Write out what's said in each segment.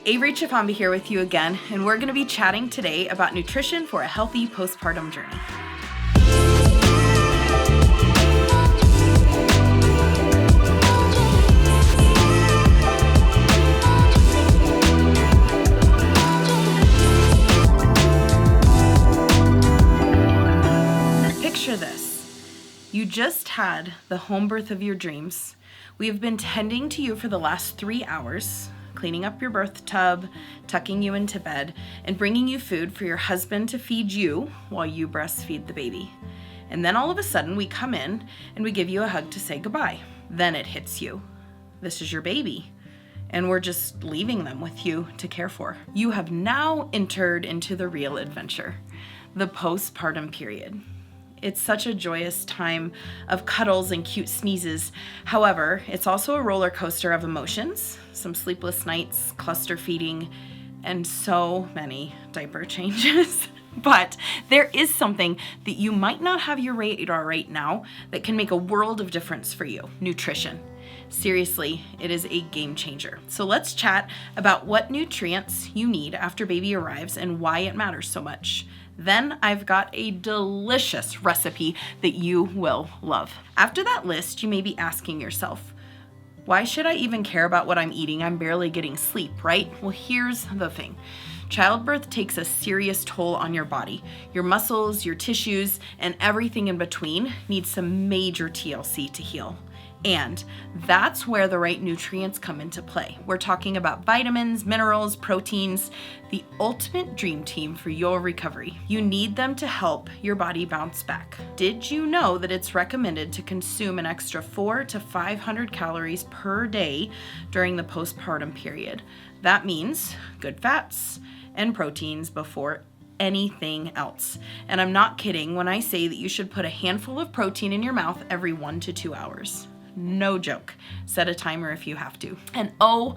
Avery Chifambi here with you again, and we're going to be chatting today about nutrition for a healthy postpartum journey. Picture this. You just had the home birth of your dreams. We have been tending to you for the last 3 hours, cleaning up your birth tub, tucking you into bed, and bringing you food for your husband to feed you while you breastfeed the baby. And then all of a sudden we come in and we give you a hug to say goodbye. Then it hits you. This is your baby, and we're just leaving them with you to care for. You have now entered into the real adventure, the postpartum period. It's such a joyous time of cuddles and cute sneezes. However, it's also a roller coaster of emotions, some sleepless nights, cluster feeding, and so many diaper changes. But there is something that you might not have your radar right now that can make a world of difference for you: nutrition. Seriously, it is a game changer. So let's chat about what nutrients you need after baby arrives and why it matters so much. Then I've got a delicious recipe that you will love. After that list, you may be asking yourself, why should I even care about what I'm eating? I'm barely getting sleep, right? Well, here's the thing. Childbirth takes a serious toll on your body. Your muscles, your tissues, and everything in between needs some major TLC to heal. And that's where the right nutrients come into play. We're talking about vitamins, minerals, proteins, the ultimate dream team for your recovery. You need them to help your body bounce back. Did you know that it's recommended to consume an extra 400 to 500 calories per day during the postpartum period? That means good fats and proteins before anything else. And I'm not kidding when I say that you should put a handful of protein in your mouth every 1 to 2 hours. No joke. Set a timer if you have to. And oh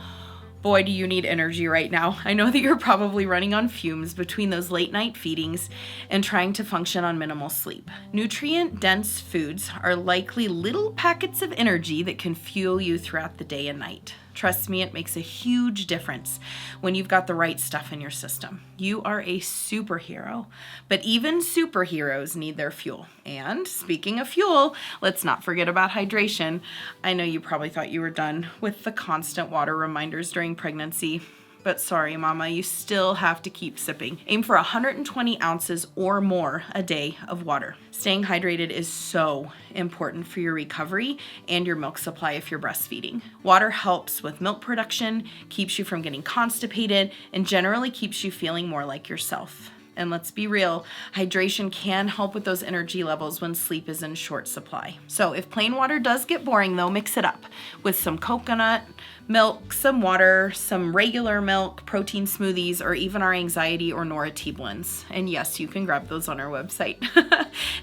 boy, do you need energy right now. I know that you're probably running on fumes between those late night feedings and trying to function on minimal sleep. Nutrient-dense foods are likely little packets of energy that can fuel you throughout the day and night. Trust me, it makes a huge difference when you've got the right stuff in your system. You are a superhero, but even superheroes need their fuel. And speaking of fuel, let's not forget about hydration. I know you probably thought you were done with the constant water reminders during pregnancy, but sorry, mama, you still have to keep sipping. Aim for 120 ounces or more a day of water. Staying hydrated is so important for your recovery and your milk supply if you're breastfeeding. Water helps with milk production, keeps you from getting constipated, and generally keeps you feeling more like yourself. And let's be real, hydration can help with those energy levels when sleep is in short supply. So if plain water does get boring though, mix it up with some coconut milk, some water, some regular milk, protein smoothies, or even our anxiety or Nora tea blends. And yes, you can grab those on our website.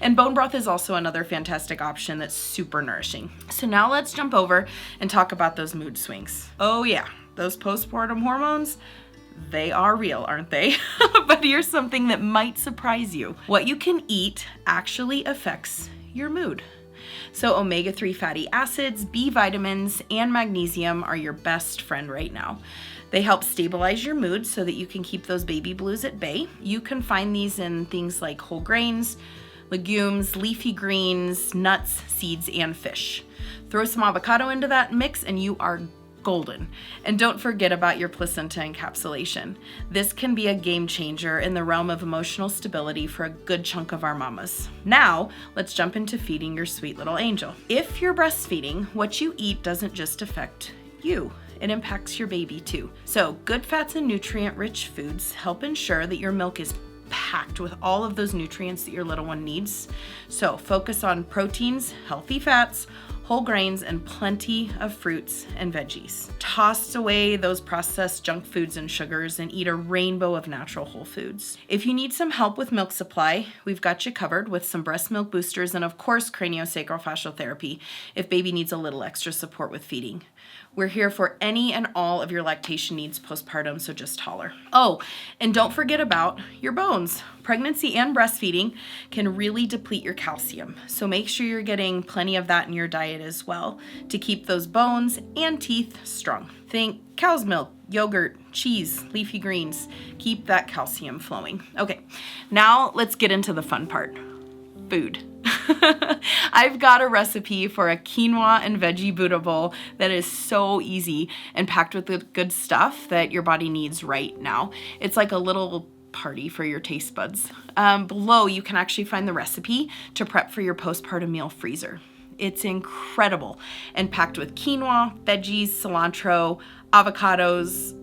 And bone broth is also another fantastic option that's super nourishing. So now let's jump over and talk about those mood swings. Oh yeah, those postpartum hormones, they are real, aren't they? But here's something that might surprise you. What you can eat actually affects your mood. So omega-3 fatty acids, B vitamins, and magnesium are your best friend right now. They help stabilize your mood so that you can keep those baby blues at bay. You can find these in things like whole grains, legumes, leafy greens, nuts, seeds, and fish. Throw some avocado into that mix and you are golden. And don't forget about your placenta encapsulation. This can be a game changer in the realm of emotional stability for a good chunk of our mamas. Now, let's jump into feeding your sweet little angel. If you're breastfeeding, what you eat doesn't just affect you. It impacts your baby too. So good fats and nutrient-rich foods help ensure that your milk is packed with all of those nutrients that your little one needs. So focus on proteins, healthy fats, whole grains, and plenty of fruits and veggies. Toss away those processed junk foods and sugars and eat a rainbow of natural whole foods. If you need some help with milk supply, we've got you covered with some breast milk boosters and of course craniosacral fascial therapy if baby needs a little extra support with feeding. We're here for any and all of your lactation needs postpartum, so just holler. Oh, and don't forget about your bones. Pregnancy and breastfeeding can really deplete your calcium, so make sure you're getting plenty of that in your diet as well to keep those bones and teeth strong. Think cow's milk, yogurt, cheese, leafy greens. Keep that calcium flowing. Okay, now let's get into the fun part. Food. I've got a recipe for a quinoa and veggie Buddha bowl that is so easy and packed with the good stuff that your body needs right now. It's like a little party for your taste buds. Below, you can actually find the recipe to prep for your postpartum meal freezer. It's incredible and packed with quinoa, veggies, cilantro, avocados,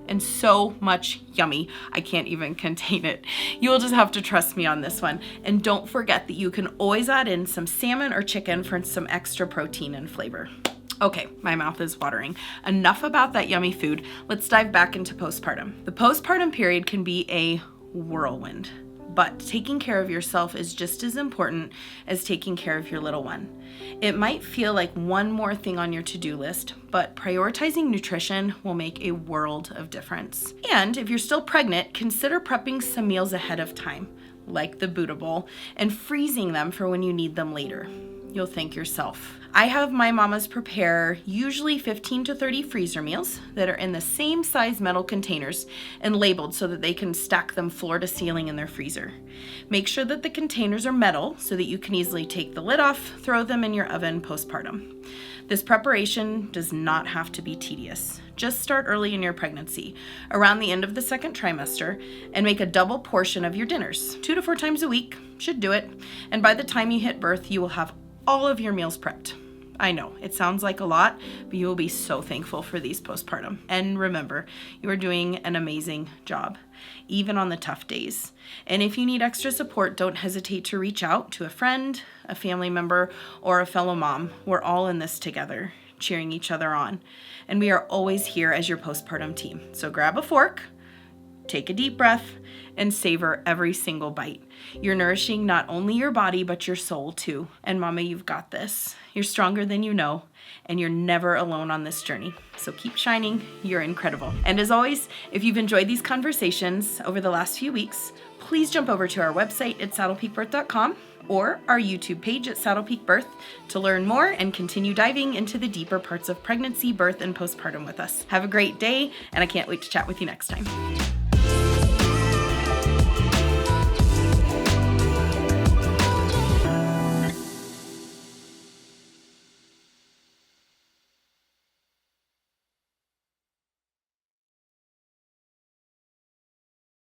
and so much yummy. I can't even contain it. You'll just have to trust me on this one. And don't forget that you can always add in some salmon or chicken for some extra protein and flavor. Okay, my mouth is watering. Enough about that yummy food. Let's dive back into postpartum. The postpartum period can be a whirlwind, but taking care of yourself is just as important as taking care of your little one. It might feel like one more thing on your to-do list, but prioritizing nutrition will make a world of difference. And if you're still pregnant, consider prepping some meals ahead of time, like the Buddha bowl, and freezing them for when you need them later. You'll thank yourself. I have my mamas prepare usually 15 to 30 freezer meals that are in the same size metal containers and labeled so that they can stack them floor to ceiling in their freezer. Make sure that the containers are metal so that you can easily take the lid off, throw them in your oven postpartum. This preparation does not have to be tedious. Just start early in your pregnancy, around the end of the second trimester, and make a double portion of your dinners. 2 to 4 times a week should do it. And by the time you hit birth, you will have all of your meals prepped. I know, it sounds like a lot, but you will be so thankful for these postpartum. And remember, you are doing an amazing job, even on the tough days. And if you need extra support, don't hesitate to reach out to a friend, a family member, or a fellow mom. We're all in this together, cheering each other on. And we are always here as your postpartum team. So grab a fork, take a deep breath, and savor every single bite. You're nourishing not only your body, but your soul too. And mama, you've got this. You're stronger than you know, and you're never alone on this journey. So keep shining. You're incredible. And as always, if you've enjoyed these conversations over the last few weeks, please jump over to our website at saddlepeakbirth.com or our YouTube page at Saddle Peak Birth to learn more and continue diving into the deeper parts of pregnancy, birth, and postpartum with us. Have a great day, and I can't wait to chat with you next time.